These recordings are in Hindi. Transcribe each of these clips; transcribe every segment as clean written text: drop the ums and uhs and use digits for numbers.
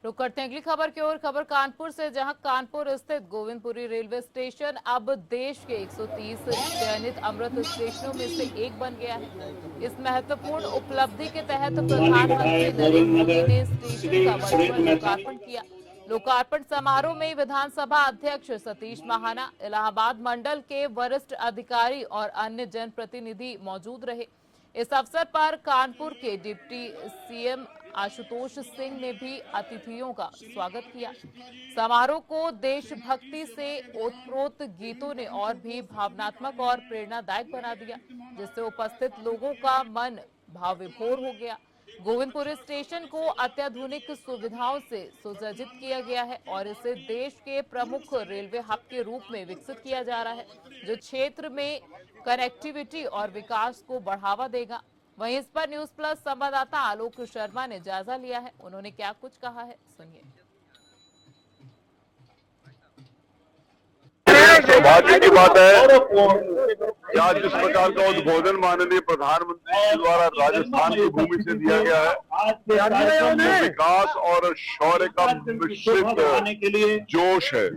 रुक करते हैं अगली खबर की ओर। खबर कानपुर से, जहां कानपुर स्थित गोविंदपुरी रेलवे स्टेशन अब देश के 130 चयनित अमृत स्टेशनों में से एक बन गया है। इस महत्वपूर्ण उपलब्धि के तहत प्रधानमंत्री नरेंद्र मोदी ने स्टेशन का वर्चुअल लोकार्पण किया। लोकार्पण समारोह में विधानसभा अध्यक्ष सतीश महाना, इलाहाबाद मंडल के वरिष्ठ अधिकारी और अन्य जनप्रतिनिधि मौजूद रहे। इस अवसर पर कानपुर के डिप्टी सीएम आशुतोष सिंह ने भी अतिथियों का स्वागत किया। समारोह को देशभक्ति से ओतप्रोत गीतों ने और भी भावनात्मक और प्रेरणादायक बना दिया, जिससे उपस्थित लोगों का मन भाव विभोर हो गया। गोविंदपुर स्टेशन को अत्याधुनिक सुविधाओं से सुसज्जित किया गया है और इसे देश के प्रमुख रेलवे हब के रूप में विकसित किया जा रहा है, जो क्षेत्र में कनेक्टिविटी और विकास को बढ़ावा देगा। वहीं इस पर न्यूज प्लस संवाददाता आलोक शर्मा ने जायजा लिया है। उन्होंने क्या कुछ कहा है, सुनिए। सौभाग्य की बात है कि आज जिस प्रकार का उद्बोधन माननीय प्रधानमंत्री जी द्वारा राजस्थान की भूमि से दिया गया है, विकास और शौर्य का मिश्रित जोश है।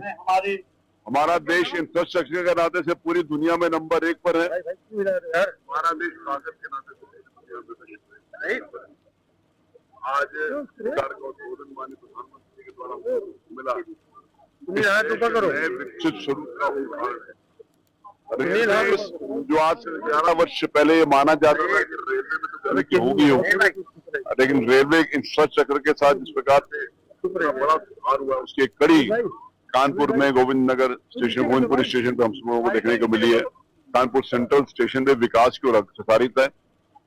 हमारा देश इंफ्रास्ट्रक्चर के नाते से पूरी दुनिया में नंबर 1 पर है। हमारा देश ताकत के नाते से आज सरकार का उद्बोधन माननीय प्रधानमंत्री के द्वारा मिला, विकसित स्वरूप का उदाहरण है। जो आज से 11 वर्ष पहले ये माना जाता था कि रेलवे में तो तरक्की होगी, लेकिन रेलवे इंफ्रास्ट्रक्चर के साथ जिस प्रकार से बड़ा सुधार हुआ, उसकी एक कड़ी कानपुर में गोविंदपुर स्टेशन पे हम सब लोगों को देखने को मिली है। कानपुर सेंट्रल स्टेशन पे विकास की ओर प्रसारित है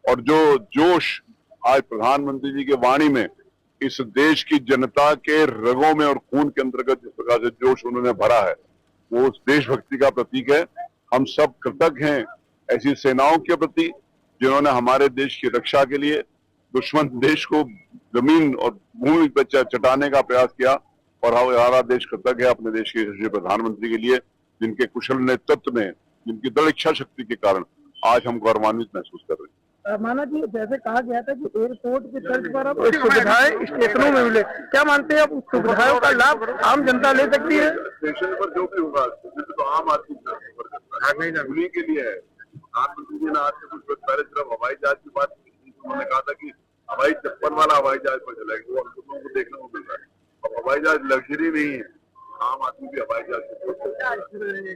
और जो जोश आज प्रधानमंत्री जी के वाणी में इस देश की जनता के रगों में और खून के अंतर्गत जिस प्रकार से जोश उन्होंने भरा है, वो उस देशभक्ति का प्रतीक है। हम सब कृतज्ञ हैं ऐसी सेनाओं के प्रति जिन्होंने हमारे देश की रक्षा के लिए दुश्मन देश को जमीन और भूमि पर चटाने का प्रयास किया, और हमारा देश कृतज्ञ है अपने देश के प्रधानमंत्री के लिए, जिनके कुशल नेतृत्व में, जिनकी दृढ़ इच्छा शक्ति के कारण आज हम गौरवान्वित महसूस कर रहे हैं। माना जी, जैसे कहा गया था कि एयरपोर्ट की तर्ज पर अब सुविधाएं स्टेशनों में मिले, क्या मानते हैं अब उस सुविधाओं का लाभ आम जनता ले सकती है? स्टेशन पर जो भी होगा तो आम आदमी उन्हीं के लिए है। प्रधानमंत्री जी ने आज से कुछ पहले सिर्फ हवाई जहाज की बात की, उन्होंने कहा था कि हवाई चप्पल वाला हवाई जहाज पर चलेगा, वो हम लोगों को देखने को मिल रहा है। अब हवाई जहाज लग्जरी नहीं है, आम आदमी भी हवाई जहाज,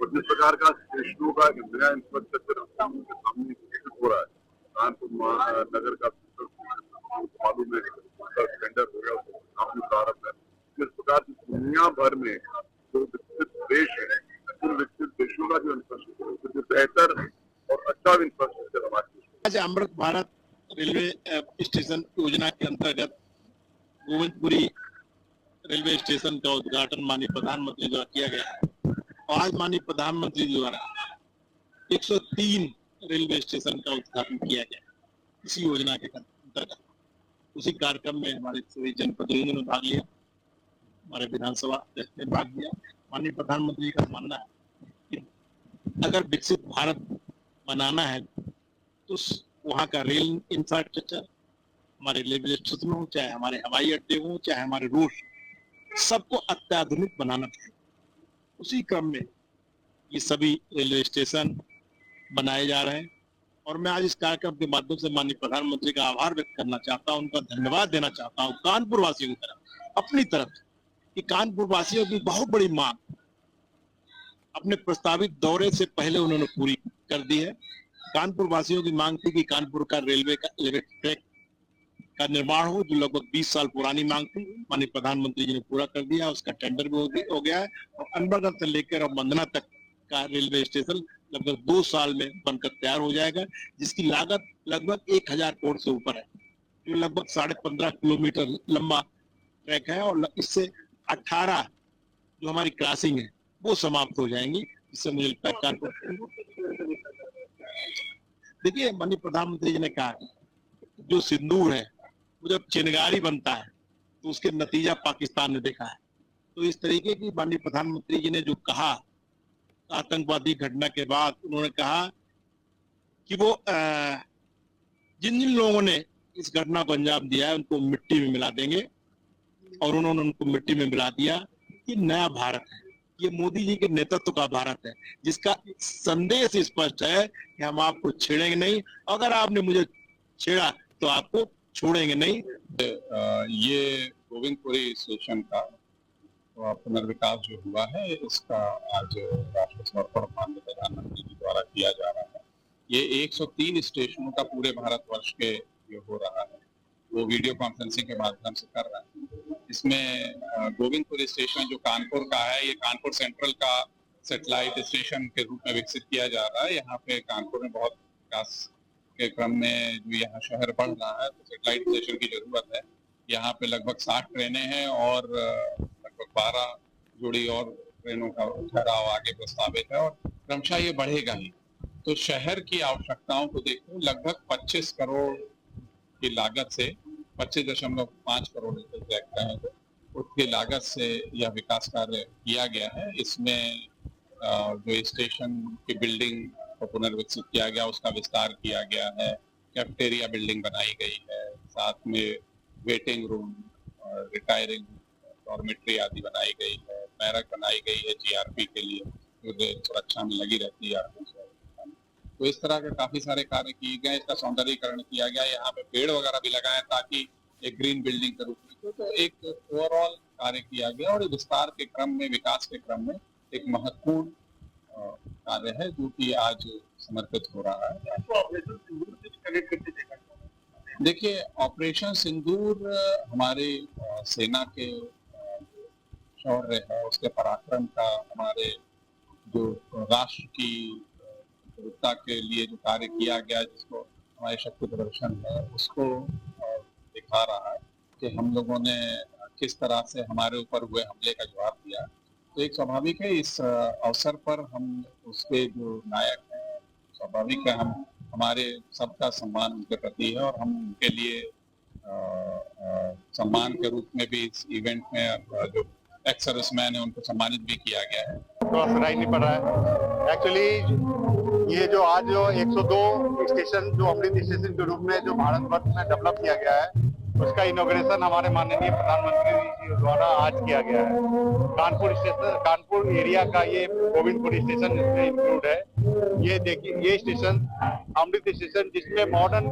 और जिस प्रकार का स्टेशनों का नया इंफ्रास्ट्रक्चर सामने हो रहा है, कानपुर नगर का मालूम है टेंडर हो गया, काफी प्रारंभ है। जिस प्रकार से दुनिया भर में जो विकसित देश है, उन विकसित देशों का जो इंफ्रास्ट्रक्चर बेहतर और अच्छा इंफ्रास्ट्रक्चर हमारे। आज अमृत भारत रेलवे स्टेशन योजना के अंतर्गत गोविंदपुरी रेलवे स्टेशन का उद्घाटन माननीय प्रधानमंत्री द्वारा किया गया। और आज माननीय प्रधानमंत्री द्वारा 103 रेलवे स्टेशन का उद्घाटन किया गया इसी योजना के अंतर्गत। उसी कार्यक्रम में हमारे सभी जनप्रतिनिधियों ने भाग लिया, हमारे विधानसभा अध्यक्ष ने भाग लिया। माननीय प्रधानमंत्री का मानना है कि अगर विकसित भारत बनाना है तो वहाँ का रेल इंफ्रास्ट्रक्चर, हमारे रेलवे स्टेशन हो, चाहे हमारे हवाई अड्डे हो, चाहे हमारे रोड, सबको अत्याधुनिक बनाना चाहिए। उसी क्रम में ये सभी रेलवे स्टेशन बनाए जा रहे हैं और मैं आज इस कार्यक्रम के माध्यम से माननीय प्रधानमंत्री का आभार व्यक्त करना चाहता हूं, उनका धन्यवाद देना चाहता हूं कानपुर वासियों की तरफ, अपनी तरफ, कि कानपुर वासियों की बहुत बड़ी मांग अपने प्रस्तावित दौरे से पहले उन्होंने पूरी कर दी है। कानपुर वासियों की मांग थी कि कानपुर का रेलवे का इलेक्ट्रिक ट्रैक का निर्माण हो, जो लगभग 20 साल पुरानी मांग थी। माननीय प्रधानमंत्री जी ने पूरा कर दिया, उसका टेंडर भी हो गया है और अनबरगढ़ से लेकर और मंदना तक का रेलवे स्टेशन लगभग 2 साल में बनकर तैयार हो जाएगा, जिसकी लागत लगभग 1000 करोड़ से ऊपर है, जो लगभग 15.5 किलोमीटर लंबा ट्रैक है और इससे 18 जो हमारी क्रॉसिंग है वो समाप्त हो जाएंगी। इससे मुझे लगता है देखिए, माननीय प्रधानमंत्री जी ने कहा जो सिंदूर है वो जब चिनगारी बनता है तो उसके नतीजा पाकिस्तान ने देखा है। तो इस तरीके की माननीय प्रधानमंत्री जी ने जो कहा आतंकवादी घटना के बाद, उन्होंने कहा कि वो जिन जिन लोगों ने इस घटना को अंजाम दिया है उनको मिट्टी में मिला देंगे। और उन्होंने उनको मिट्टी में मिला दिया। ये नया भारत है, ये मोदी जी के नेतृत्व का भारत है, जिसका संदेश स्पष्ट है कि हम आपको छेड़ेंगे नहीं, अगर आपने मुझे छेड़ा तो आपको छोड़ेंगे नहीं। ये गोविंदपुरी स्टेशन का पुनर्विकास जो हुआ है, इसका आज राष्ट्र समर्पण माननीय प्रधानमंत्री जी द्वारा किया जा रहा है। ये 103 स्टेशनों का पूरे भारतवर्ष के ये हो रहा है, वो वीडियो कॉन्फ्रेंसिंग के माध्यम से कर रहे हैं। इसमें गोविंदपुरी स्टेशन जो कानपुर का है, ये कानपुर सेंट्रल का सैटेलाइट स्टेशन के रूप में विकसित किया जा रहा है। यहाँ पे कानपुर में बहुत विकास के क्रम में जो यहाँ शहर बढ़ रहा है, तो सैटेलाइट स्टेशन की जरूरत है। यहाँ पे लगभग 60 ट्रेनें हैं और लगभग 12 जोड़ी और ट्रेनों का ठहराव आगे प्रस्तावित है और क्रमशः ये बढ़ेगा ही। तो शहर की आवश्यकताओं को देखते हुए लगभग 25 करोड़ की लागत से 25.5 करोड़ उसकी लागत से यह विकास कार्य किया गया है। इसमें जो स्टेशन की बिल्डिंग को पुनर्विकसित किया गया, उसका विस्तार किया गया है, कैफेटेरिया बिल्डिंग बनाई गई है, साथ में वेटिंग रूम, रिटायरिंग डॉर्मेट्री आदि बनाई गई है, बैरक बनाई गई है जीआरपी के लिए, जो सुरक्षा में लगी रहती है। तो इस तरह के काफी सारे कार्य किए गए, इसका सौंदर्यीकरण किया गया, यहाँ पे पेड़ वगैरह भी लगाए ताकि एक ग्रीन बिल्डिंग के रूप में, तो एक ओवरऑल कार्य किया गया और विस्तार के क्रम में, विकास के क्रम में एक महत्वपूर्ण कार्य है जो कि आज समर्पित हो रहा है। देखिए, ऑपरेशन सिंदूर हमारे सेना के शौर्य है, उसके पराक्रम का, हमारे जो राष्ट्र की सुरक्षा के लिए जो कार्य किया गया, जिसको हमारे शक्ति प्रदर्शन है, उसको दिखा रहा है कि हम लोगों ने किस तरह से हमारे ऊपर हुए हमले का जवाब दिया। तो एक स्वाभाविक है, इस अवसर पर हम उसके जो नायक हैं, स्वाभाविक है, हम हमारे सबका सम्मान उनके प्रति है और हम उनके लिए सम्मान के रूप में भी इस इवेंट में जो एक्स सर्विसमैन है उनको सम्मानित भी किया गया है। थोड़ा सुनाई नहीं पड़ रहा है एक्चुअली। ये जो आज जो 102 स्टेशन जो अमृत स्टेशन के रूप में जो भारतवर्ष में डेवलप किया गया है, उसका इनॉग्रेशन हमारे माननीय प्रधानमंत्री जी द्वारा आज किया गया है। कानपुर स्टेशन, कानपुर एरिया का ये गोविंदपुर स्टेशन इसमें इंक्लूड है। ये देखिए, ये स्टेशन अमृत स्टेशन, जिसमें मॉडर्न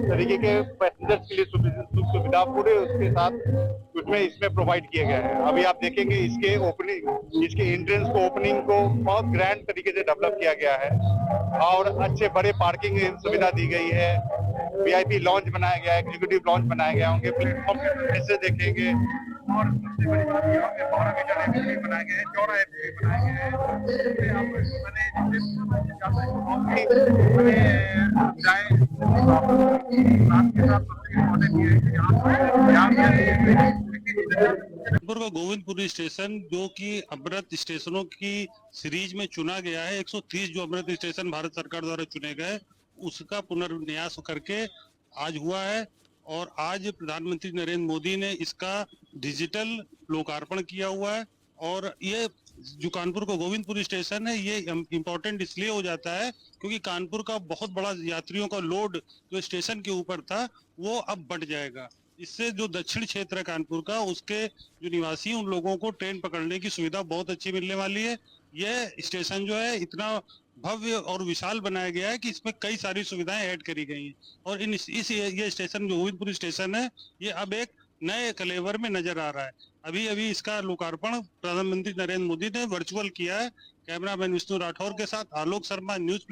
तरीके के पैसेंजर्स के लिए सुविधा पूरे उसके साथ उसमें इसमें प्रोवाइड किए गए हैं। अभी आप देखेंगे इसके ओपनिंग, इसके एंट्रेंस को, ओपनिंग को बहुत ग्रैंड तरीके से डेवलप किया गया है और अच्छे बड़े पार्किंग सुविधा दी गई है। वीआईपी लॉन्च बनाया गया है, एग्जीक्यूटिव लॉन्च बनाया गया, उनके प्लेटफॉर्म के ऐसे देखेंगे और सबसे बड़ी बात ये है 12 मीटर एफपी बनाए गए हैं, 14 एफपी बनाए गए हैं। कानपुर का गोविंदपुरी स्टेशन जो कि अमृत स्टेशनों की सीरीज में चुना गया है, 130 जो अमृत स्टेशन भारत सरकार द्वारा चुने गए, उसका पुनर्न्यास करके आज हुआ है। और आज प्रधानमंत्री नरेंद्र मोदी ने इसका डिजिटल लोकार्पण किया हुआ है। और ये जो कानपुर का गोविंदपुरी स्टेशन है, ये इम्पोर्टेंट इसलिए हो जाता है क्योंकि कानपुर का बहुत बड़ा यात्रियों का लोड जो स्टेशन के ऊपर था वो अब बढ़ जाएगा। इससे जो दक्षिण क्षेत्र है कानपुर का, उसके जो निवासी हैं उन लोगों को ट्रेन पकड़ने की सुविधा बहुत अच्छी मिलने वाली है। यह स्टेशन जो है इतना भव्य और विशाल बनाया गया है कि इसमें कई सारी सुविधाएं ऐड करी गई हैं और ये स्टेशन जो गोविंदपुरी स्टेशन है, ये अब एक नए कलेवर में नजर आ रहा है। अभी अभी इसका लोकार्पण प्रधानमंत्री नरेंद्र मोदी ने वर्चुअल किया है। कैमरामैन विष्णु राठौर के साथ आलोक शर्मा, न्यूज़ प्लस।